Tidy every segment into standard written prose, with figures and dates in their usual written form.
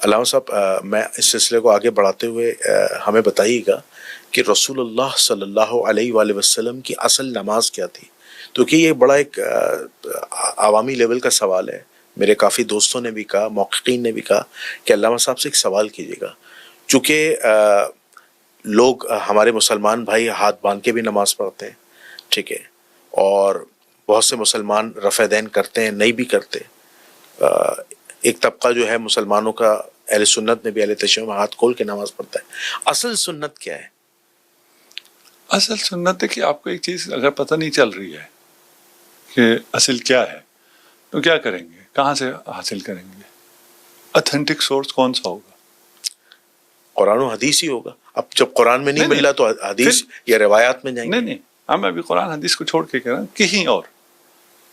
علامہ صاحب میں اس سلسلے کو آگے بڑھاتے ہوئے ہمیں بتائیے گا کہ رسول اللہ صلی اللہ علیہ وآلہ وسلم کی اصل نماز کیا تھی؟ تو کہ یہ بڑا ایک عوامی لیول کا سوال ہے. میرے کافی دوستوں نے بھی کہا، محققین نے بھی کہا کہ علامہ صاحب سے ایک سوال کیجیے گا، چونکہ لوگ ہمارے مسلمان بھائی ہاتھ باندھ کے بھی نماز پڑھتے ہیں، ٹھیک ہے، اور بہت سے مسلمان رفع دین کرتے ہیں، نہیں بھی کرتے. ایک طبقہ جو ہے مسلمانوں کا اہل سنت میں بھی اہل تشیع میں ہاتھ کھول کے نماز پڑھتا ہے. اصل سنت کیا ہے؟ اصل سنت ہے کہ آپ کو ایک چیز اگر پتہ نہیں چل رہی ہے کہ اصل کیا ہے تو کیا کریں گے، کہاں سے حاصل کریں گے؟ اتھینٹک سورس کون سا ہوگا؟ قرآن و حدیث ہی ہوگا. اب جب قرآن میں نہیں مل رہا تو حدیث یا روایات میں جائیں گے. نہیں، ہم ابھی قرآن حدیث کو چھوڑ کے کہہ رہے ہیں کہیں اور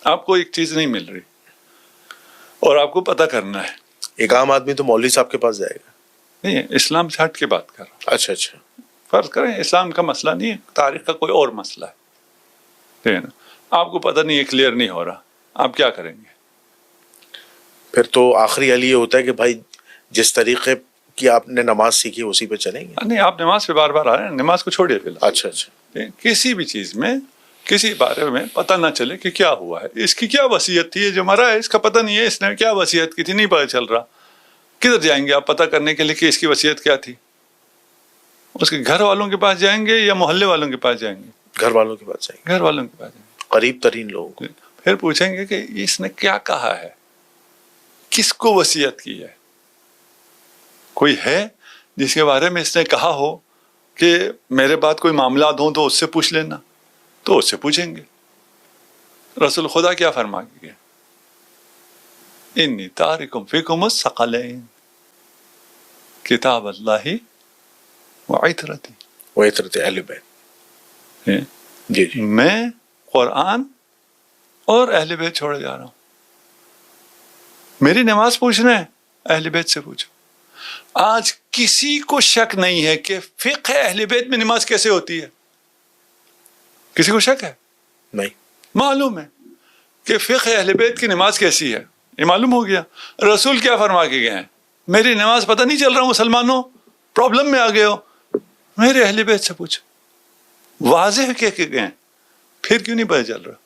آپ کو ایک چیز نہیں مل رہی اور آپ کو پتہ کرنا ہے. ایک عام آدمی تو مولوی صاحب کے پاس جائے گا. نہیں، اسلام سے ہٹ کے بات کر رہا ہوں. اچھا فرض کریں اسلام کا مسئلہ نہیں ہے، تاریخ کا کوئی اور مسئلہ ہے، ٹھیک ہے نا، آپ کو پتہ نہیں ہے، کلیئر نہیں ہو رہا، آپ کیا کریں گے؟ پھر تو آخری حل یہ ہوتا ہے کہ بھائی جس طریقے کی آپ نے نماز سیکھی اسی پہ چلیں گے. نہیں، آپ نماز پہ بار بار آ رہے ہیں، نماز کو چھوڑیے فی الحال. اچھا کسی بھی چیز میں کسی بارے میں پتہ نہ چلے کہ کیا ہوا ہے، اس کی کیا وصیت تھی، یہ جو مرا ہے اس کا پتہ نہیں ہے اس نے کیا وصیت کی تھی، نہیں پتہ چل رہا. کدھر جائیں گے آپ پتہ کرنے کے لیے کہ اس کی وصیت کیا تھی؟ اس کے گھر والوں کے پاس جائیں گے یا محلے والوں کے پاس جائیں گے؟ گھر والوں کے پاس جائیں گے. گھر والوں کے پاس جائیں گے، قریب ترین لوگوں کو. پھر پوچھیں گے کہ اس نے کیا کہا ہے، کس کو وصیت کی ہے. کوئی ہے جس کے بارے میں اس نے کہا ہو کہ میرے بعد کوئی معاملات ہوں تو اس سے پوچھ لینا، تو اس سے پوچھیں گے. رسول خدا کیا فرما گئے؟ انی تارکم فیکم الثقلین کتاب اللہ وعطرت اہل بیت. جی میں قرآن اور اہل بیت چھوڑے جا رہا ہوں. میری نماز پوچھنا ہے، اہل بیت سے پوچھو. آج کسی کو شک نہیں ہے کہ فقہ اہل بیت میں نماز کیسے ہوتی ہے. کسی کو شک ہے؟ نہیں. معلوم ہے کہ فقہ اہل بیت کی نماز کیسی ہے، یہ معلوم ہو گیا. رسول کیا فرما کے گئے ہیں؟ میری نماز پتہ نہیں چل رہا مسلمانوں، پرابلم میں آ گئے ہو، میرے اہل بیت سے پوچھو. واضح کہہ کے گئے، پھر کیوں نہیں پتہ چل رہا؟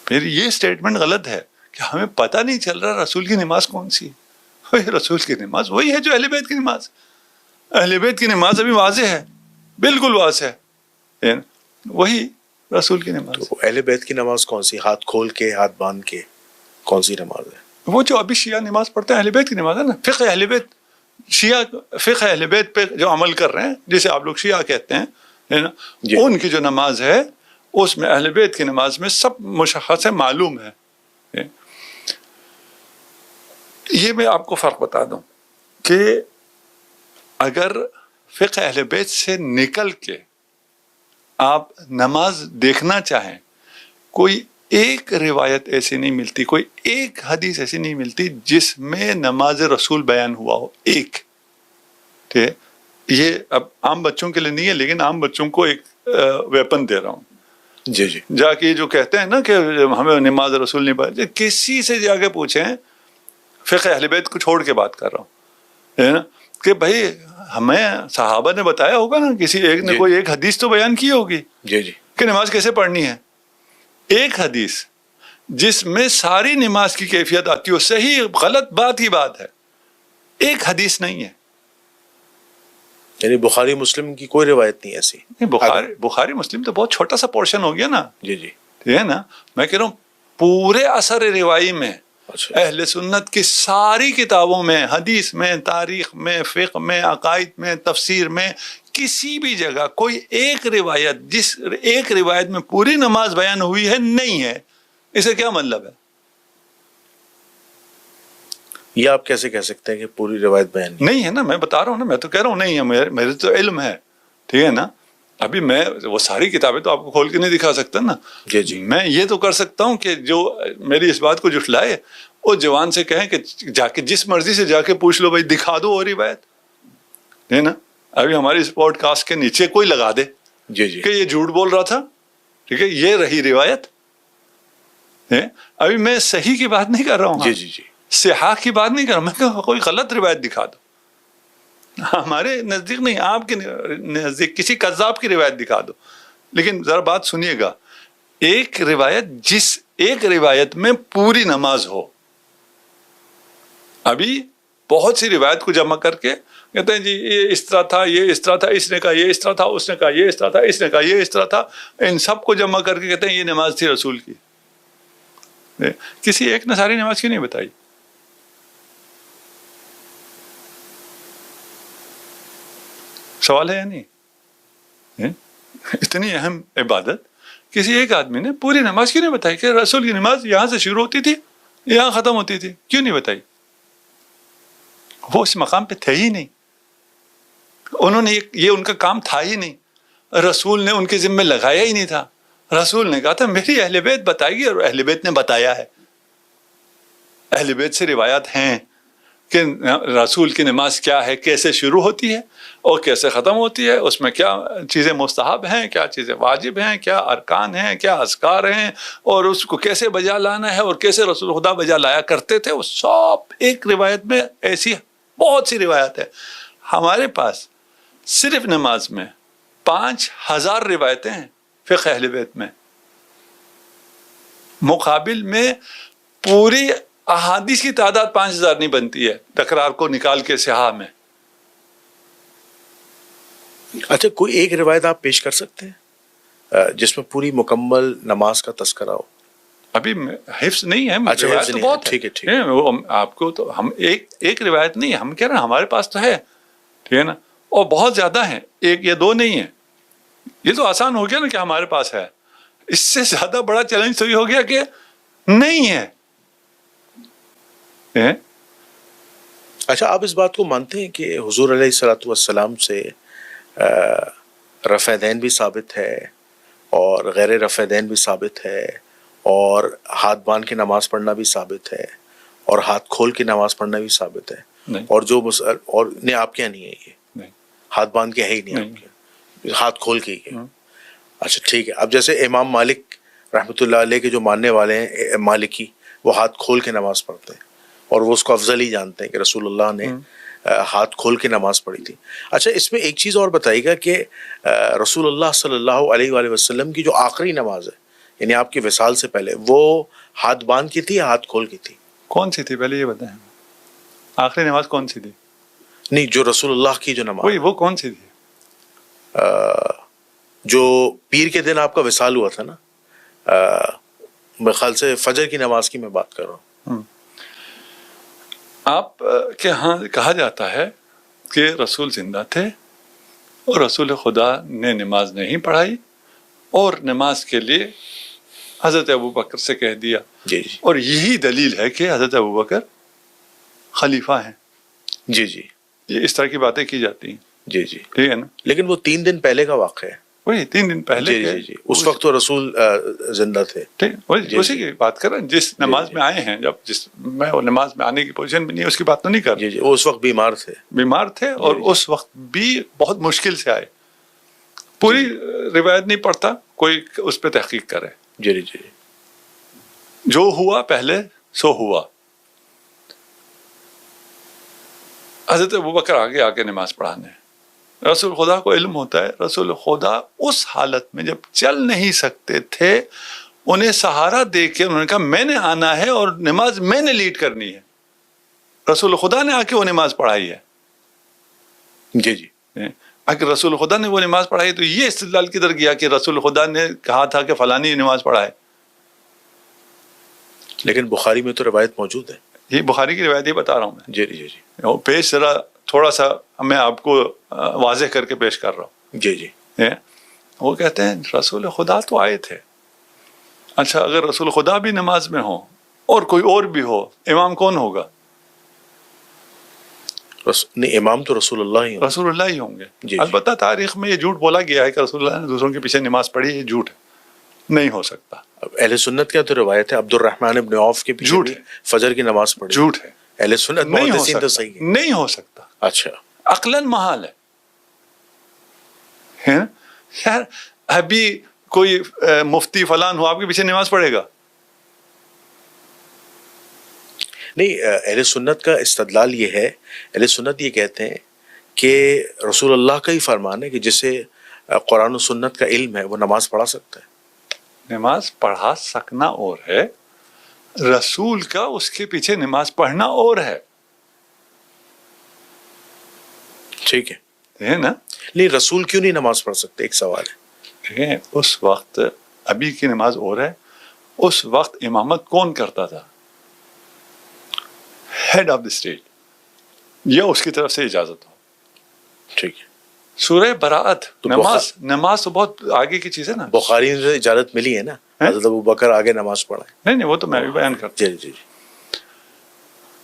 پھر یہ سٹیٹمنٹ غلط ہے کہ ہمیں پتہ نہیں چل رہا رسول کی نماز کون سی ہے. رسول کی نماز وہی ہے جو اہل بیت کی نماز. اہل بیت کی نماز ابھی واضح ہے، بالکل واضح ہے، وہی رسول کی نماز. تو اہل بیت کی نماز کون سی؟ ہاتھ کھول کے، ہاتھ باندھ کے، کون سی نماز ہے؟ وہ جو ابھی شیعہ نماز پڑھتے ہیں اہل بیت کی نماز ہے نا. فقہ اہل بیت، شیعہ فقہ اہل بیت پہ جو عمل کر رہے ہیں جسے آپ لوگ شیعہ کہتے ہیں نا، ان کی جو نماز ہے اس میں اہل بیت کی نماز میں سب مشخص ہے، معلوم ہے. یہ میں آپ کو فرق بتا دوں کہ اگر فقہ اہل بیت سے نکل کے آپ نماز دیکھنا چاہیں، کوئی ایک روایت ایسی نہیں ملتی، کوئی ایک حدیث ایسی نہیں ملتی جس میں نماز رسول بیان ہوا ہو. ایک، ٹھیک ہے، یہ اب عام بچوں کے لیے نہیں ہے لیکن عام بچوں کو ایک ویپن دے رہا ہوں. جی جا کے جو کہتے ہیں نا کہ ہمیں نماز رسول نہیں پڑھتی، کسی سے جا کے پوچھیں، فقہ اہل بیت کو چھوڑ کے بات کر رہا ہوں، ہے نا، کہ بھائی ہمیں صحابہ نے بتایا ہوگا نا، کسی ایک نے کوئی ایک حدیث تو بیان کی ہوگی کہ نماز کیسے پڑھنی ہے. ایک حدیث جس میں ساری نماز کی کیفیت آتی ہو، صحیح غلط بات ہی بات ہے، ایک حدیث نہیں ہے. یعنی بخاری مسلم کی کوئی روایت نہیں ایسی؟ بخاری مسلم تو بہت چھوٹا سا پورشن ہو گیا نا. جی ٹھیک ہے نا. میں کہہ رہا ہوں پورے اثر روائی میں اہل سنت کی ساری کتابوں میں، حدیث میں، تاریخ میں، فقہ میں، عقائد میں، تفسیر میں، کسی بھی جگہ کوئی ایک روایت، جس ایک روایت میں پوری نماز بیان ہوئی ہے، نہیں ہے. اسے کیا مطلب ہے؟ یہ آپ کیسے کہہ سکتے ہیں کہ پوری روایت بیان نہیں ہے نا. میں بتا رہا ہوں نا، میں تو کہہ رہا ہوں نہیں ہے، میرے تو علم ہے، ٹھیک ہے نا. ابھی میں وہ ساری کتابیں تو آپ کو کھول کے نہیں دکھا سکتا نا. جی میں یہ تو کر سکتا ہوں کہ جو میری اس بات کو جھٹلائے وہ جوان سے کہیں کہ جا کے جس مرضی سے جا کے پوچھ لو، بھائی دکھا دو وہ روایت، ہے نا. ابھی ہماری اس پوڈ کاسٹ کے نیچے کوئی لگا دے جی کہ یہ جھوٹ بول رہا تھا، ٹھیک ہے، یہ رہی روایت. ابھی میں صحیح کی بات نہیں کر رہا ہوں، جی جی جی، صحاح کی بات نہیں کر رہا، میں کہ کوئی غلط روایت دکھا دو، ہمارے نزدیک نہیں، آپ کے نزدیک کسی کذاب کی روایت دکھا دو. لیکن ذرا بات سنیے گا، ایک روایت، جس ایک روایت میں پوری نماز ہو. ابھی بہت سی روایت کو جمع کر کے کہتے ہیں جی یہ اس طرح تھا، یہ اس طرح تھا، اس نے کہا یہ اس طرح تھا، اس نے کہا یہ اس طرح تھا، اس نے کہا یہ اس طرح تھا، ان سب کو جمع کر کے کہتے ہیں یہ نماز تھی رسول کی. کسی ایک نے ساری نماز کیوں نہیں بتائی؟ سوال ہے یا نہیں؟ اتنی اہم عبادت کسی ایک آدمی نے پوری نماز کیوں نہیں بتائی کہ رسول کی نماز یہاں سے شروع ہوتی تھی یہاں ختم ہوتی تھی؟ کیوں نہیں بتائی؟ وہ اس مقام پہ تھے ہی نہیں، انہوں نے یہ ان کا کام تھا ہی نہیں، رسول نے ان کے ذمہ لگایا ہی نہیں تھا. رسول نے کہا تھا میری اہل بیت بتائے گی، اور اہل بیت نے بتایا ہے. اہل بیت سے روایات ہیں کہ رسول کی نماز کیا ہے، کیسے شروع ہوتی ہے اور کیسے ختم ہوتی ہے، اس میں کیا چیزیں مستحب ہیں، کیا چیزیں واجب ہیں، کیا ارکان ہیں، کیا اذکار ہیں، اور اس کو کیسے بجا لانا ہے، اور کیسے رسول خدا بجا لایا کرتے تھے. وہ سب ایک روایت میں، ایسی بہت سی روایت ہے. ہمارے پاس صرف نماز میں 5000 روایتیں ہیں فقہ اہل بیت میں، مقابل میں پوری احادیث کی تعداد 5000 نہیں بنتی ہے تکرار کو نکال کے صحاح میں. اچھا کوئی ایک روایت آپ پیش کر سکتے ہیں جس میں پوری مکمل نماز کا تذکرہ ہو؟ ابھی حفظ نہیں ہے، اچھا روایت تو بہت ٹھیک ہے ٹھیک ہے. وہ آپ کو تو ہم ایک روایت نہیں ہے، ہم کہہ رہے ہیں ہمارے پاس تو ہے، ٹھیک ہے نا، اور بہت زیادہ ہیں، ایک یا دو نہیں ہیں. یہ تو آسان ہو گیا نا کہ ہمارے پاس ہے. اس سے زیادہ بڑا چیلنج تو یہ ہو گیا کہ نہیں ہے. اچھا آپ اس بات کو مانتے ہیں کہ حضور علیہ الصلوۃ والسلام سے رفع دین بھی ثابت ہے اور غیر رفع دین بھی ثابت ہے، اور ہاتھ باندھ کے نماز پڑھنا بھی ثابت ہے، اور ہاتھ کھول کے نماز پڑھنا بھی ثابت ہے؟ نہیں. اور جو اور نہیں آپ کیا نہیں ہے یہ نہیں. ہاتھ باندھ کے ہے ہی نہیں آپ کے، ہاتھ کھول کے ہی ہے. اچھا ٹھیک ہے. اب جیسے امام مالک رحمۃ اللہ علیہ کے جو ماننے والے ہیں مالکی، وہ ہاتھ کھول کے نماز پڑھتے ہیں اور وہ اس کو افضل ہی جانتے ہیں کہ رسول اللہ نے ہاتھ کھول کے نماز پڑھی تھی. اچھا اس میں ایک چیز اور بتائیے گا کہ رسول اللہ صلی اللہ علیہ وآلہ وسلم کی جو آخری نماز ہے، یعنی آپ کی وصال سے پہلے، وہ ہاتھ باندھ کی تھی یا ہاتھ کھول کی تھی؟ کون سی تھی پہلے یہ بتائیں، آخری نماز کون سی تھی؟ نہیں جو رسول اللہ کی جو نماز، وہ کون سی تھی؟ جو پیر کے دن آپ کا وصال ہوا تھا نا، میرے خیال سے فجر کی نماز کی میں بات کر رہا ہوں. آپ کے ہاں کہا جاتا ہے کہ رسول زندہ تھے اور رسول خدا نے نماز نہیں پڑھائی، اور نماز کے لیے حضرت ابوبکر سے کہہ دیا. جی جی. اور یہی دلیل ہے کہ حضرت ابوبکر خلیفہ ہیں. جی جی. یہ اس طرح کی باتیں کی جاتی ہیں. جی جی ٹھیک ہے نا. لیکن وہ 3 دن پہلے کا واقعہ ہے. وہی 3 دن پہلے. جی جی جی. اس وقت تو رسول زندہ تھے. اسی کی بات کر رہے ہیں، جس نماز میں آئے ہیں، جس میں وہ نماز میں آنے کی پوزیشن میں نہیں، اس کی بات تو نہیں کر رہے. جی جی. وہ اس وقت بیمار تھے اور اس وقت بھی بہت مشکل سے آئے. پوری روایت نہیں پڑھتا، کوئی اس پہ تحقیق کرے. جی جی جی. جو ہوا پہلے سو ہوا. حضرت ابوبکر آگے آ کے نماز پڑھانے. رسول خدا کو علم ہوتا ہے، رسول خدا اس حالت میں جب چل نہیں سکتے تھے، انہیں سہارا دے کے انہوں نے کہا میں نے آنا ہے اور نماز میں نے لیڈ کرنی ہے. رسول خدا نے آ کے وہ نماز پڑھائی ہے. جی جی. اگر رسول خدا نے وہ نماز پڑھائی تو یہ استدلال کدھر گیا کہ رسول خدا نے کہا تھا کہ فلانی نماز پڑھائے؟ لیکن بخاری میں تو روایت موجود ہے. یہ بخاری کی روایت ہی بتا رہا ہوں میں. جی جی جی. پیش ذرا تھوڑا سا میں آپ کو واضح کر کے پیش کر رہا ہوں. جی جی. وہ کہتے ہیں رسول خدا تو آئے تھے. اچھا اگر رسول خدا بھی نماز میں ہو اور کوئی اور بھی ہو، امام کون ہوگا؟ نہیں، امام تو رسول اللہ ہی ہوں گے. البتہ تاریخ میں یہ جھوٹ بولا گیا ہے کہ رسول اللہ نے دوسروں کے پیچھے نماز پڑھی. یہ جھوٹ ہے، نہیں ہو سکتا. اہل سنت کا تو روایت ہے عبد الرحمن ابن عوف کے پیچھے بھی فجر کی نماز پڑھی. جھوٹ ہے. اہل سنت نہیں ہو سکتا. اچھا عقلاً محال ہے. یار ابھی کوئی مفتی فلان ہو آپ کے پیچھے نماز پڑھے گا؟ نہیں، اہل سنت کا استدلال یہ ہے، اہل سنت یہ کہتے ہیں کہ رسول اللہ کا ہی فرمان ہے کہ جسے قرآن و سنت کا علم ہے وہ نماز پڑھا سکتا ہے۔ نماز پڑھا سکنا اور ہے، رسول کا اس کے پیچھے نماز پڑھنا اور ہے، ٹھیک ہے نا؟ نہیں، رسول کیوں نہیں نماز پڑھ سکتے؟ ایک سوال ہے۔ دیکھیں اس وقت ابھی کی نماز اور ہے، اس وقت امامت کون کرتا تھا؟ ہیڈ آف دی اسٹیٹ، یا اس کی طرف سے اجازت ہو۔ ٹھیک ہے، سورہ براءت، تو نماز تو بہت آگے کی چیز ہے نا۔ بخاری سے اجازت ملی ہے نا، حضرت ابوبکر آگے نماز پڑھائے۔ نہیں وہ تو میں بھی بیان کرتا ہوں۔ جی جی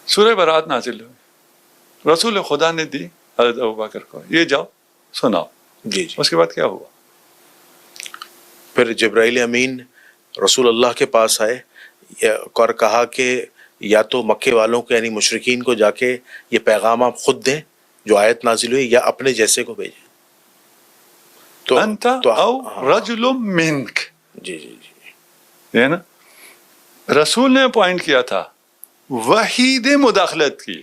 سورہ براءت نازل ہوئی، رسول خدا نے دی حضرت ابوبکر کو، یہ جاؤ سناؤ۔ جی جی اس کے بعد کیا ہوا؟ پھر جبرائیل امین رسول اللہ کے پاس آئے اور کہا کہ یا تو مکے والوں کو یعنی مشرکین کو جا کے یہ پیغام آپ خود دیں جو آیت نازل ہوئی، یا اپنے جیسے کو بھیجیں۔ انت او رجل منک، جی جی جی ہے نا؟ رسول نے پوائنٹ کیا تھا، وحی نے مداخلت کی،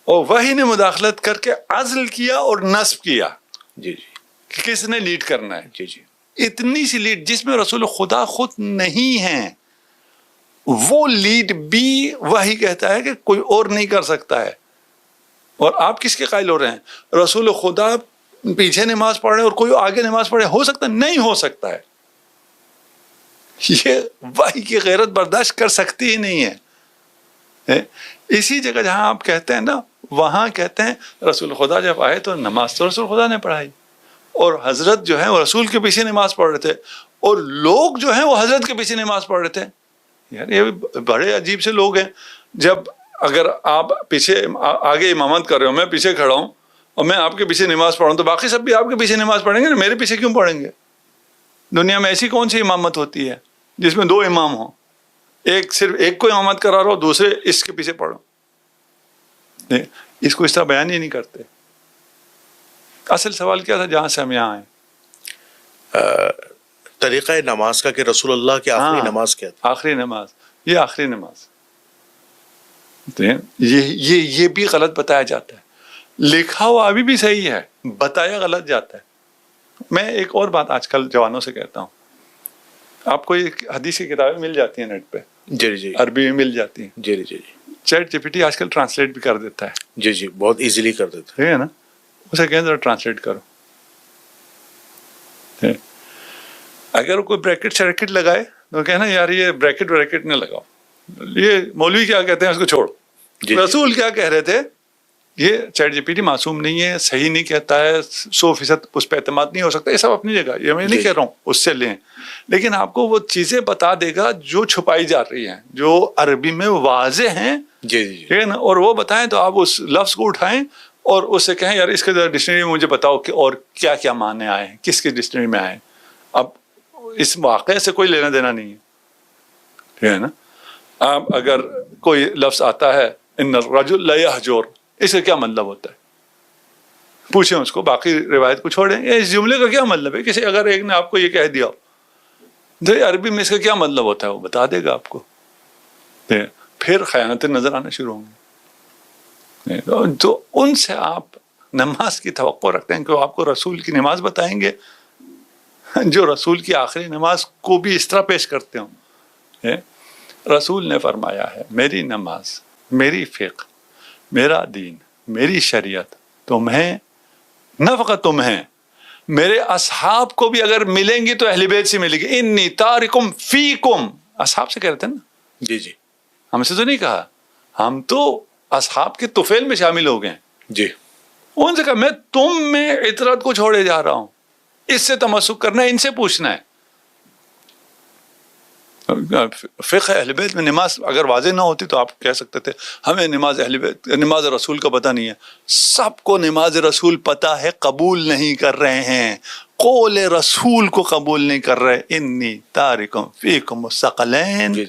اور وحی نے مداخلت کر کے عزل کیا اور نصب کیا جی جی کہ کس نے لیڈ کرنا ہے۔ جی جی اتنی سی لیڈ جس میں رسول خدا خود نہیں ہیں، وہ لیڈ بھی وحی کہتا ہے کہ کوئی اور نہیں کر سکتا ہے۔ اور آپ کس کے قائل ہو رہے ہیں؟ رسول خدا پیچھے نماز پڑھ رہے اور کوئی آگے نماز پڑھے، ہو سکتا نہیں ہو سکتا ہے۔ یہ وحی کی غیرت برداشت کر سکتی ہی نہیں ہے۔ اسی جگہ جہاں آپ کہتے ہیں نا، وہاں کہتے ہیں رسول خدا جب آئے تو نماز تو رسول خدا نے پڑھائی، اور حضرت جو ہیں وہ رسول کے پیچھے نماز پڑھ رہے تھے، اور لوگ جو ہیں وہ حضرت کے پیچھے نماز پڑھ رہے تھے۔ یار یہ بڑے عجیب سے لوگ ہیں۔ جب اگر آپ پیچھے آگے امامت کر رہے ہو، میں پیچھے کھڑا ہوں اور میں آپ کے پیچھے نماز پڑھوں، تو باقی سب بھی آپ کے پیچھے نماز پڑھیں گے نا، میرے پیچھے کیوں پڑھیں گے؟ دنیا میں ایسی کون سی امامت ہوتی ہے جس میں دو امام ہوں؟ ایک صرف ایک کو امامت کرا رہا ہو، دوسرے اس کے پیچھے پڑھو۔ اس کو اس طرح بیان ہی نہیں کرتے۔ اصل سوال کیا تھا جہاں سے ہم یہاں آئے؟ طریقہ نماز کا، کہ رسول اللہ کی آخری نماز کیا تھی؟ آخری نماز، یہ آخری نماز، یہ بھی غلط بتایا جاتا ہے۔ لکھا ہوا ابھی بھی صحیح ہے، بتایا غلط جاتا ہے۔ میں ایک اور بات آج کل جوانوں سے کہتا ہوں، آپ کو یہ حدیث کی کتابیں مل جاتی ہیں نیٹ پہ، جی جی عربی میں مل جاتی ہیں۔ جی جی جی چیٹ جی پی ٹی آج کل ٹرانسلیٹ بھی کر دیتا ہے، جی جی بہت ایزیلی کر دیتے ٹھیک ہے نا؟ اسے کہیں ذرا ٹرانسلیٹ کرو۔ اگر کوئی بریکٹ شریکٹ لگائے تو کہنا یار یہ بریکٹ وریکٹ نہ لگاؤ، یہ مولوی کیا کہتے ہیں اس کو چھوڑو، رسول کیا کہہ رہے تھے۔ یہ چیٹ جی پی ٹی معصوم نہیں ہے، صحیح نہیں کہتا ہے، 100% اس پہ اعتماد نہیں ہو سکتا، یہ سب اپنی جگہ، یہ میں نہیں کہہ رہا ہوں اس سے لیں، لیکن آپ کو وہ چیزیں بتا دے گا جو چھپائی جا رہی ہیں، جو عربی میں واضح ہیں، جی جی ٹھیک ہے نا؟ اور وہ بتائیں تو آپ اس لفظ کو اٹھائیں اور اس سے کہیں یار اس کے ڈکشنری میں مجھے بتاؤ کہ اور کیا کیا معنی آئے ہیں، کس کی ڈکشنری میں آئے۔ اب اس واقعے سے کوئی لینا دینا نہیں ہے، ٹھیک ہے نا؟ آپ اگر کوئی لفظ آتا ہے ان الرجل لا یہجر، اس کا کیا مطلب ہوتا ہے؟ پوچھیں اس کو، باقی روایت کو چھوڑیں، اس جملے کا کیا مطلب ہے؟ کسی اگر ایک نے آپ کو یہ کہہ دیا تو عربی میں اس کا کیا مطلب ہوتا ہے وہ بتا دے گا آپ کو، پھر خیانتیں نظر آنا شروع ہوں گی۔ تو ان سے آپ نماز کی توقع رکھتے ہیں کہ وہ آپ کو رسول کی نماز بتائیں گے، جو رسول کی آخری نماز کو بھی اس طرح پیش کرتے ہوں۔ رسول نے فرمایا ہے میری نماز، میری فقہ، میرا دین، میری شریعت تمہیں، نہ فقط تمہیں، میرے اصحاب کو بھی اگر ملیں گی تو اہل بیت سے ملے گی۔ انی تارکم فیکم، اصحاب سے کہہ رہے تھے نا، جی جی ہم سے تو نہیں کہا، ہم تو اصحاب کے طفیل میں شامل ہو گئے جی، ان سے کہا میں تم میں عطرت کو چھوڑے جا رہا ہوں، اس سے تمسک کرنا ہے، ان سے پوچھنا ہے۔ فقہ اہل بیت میں نماز اگر واضح نہ ہوتی تو آپ کہہ سکتے تھے ہمیں نماز اہل بیت، نماز رسول کا پتہ نہیں ہے۔ سب کو نماز رسول پتہ ہے، قبول نہیں کر رہے ہیں، قول رسول کو قبول نہیں کر رہے۔ انی تارکم فیکم الثقلین،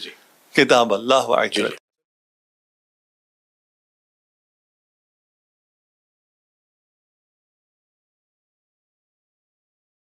کتاب اللہ و عترت۔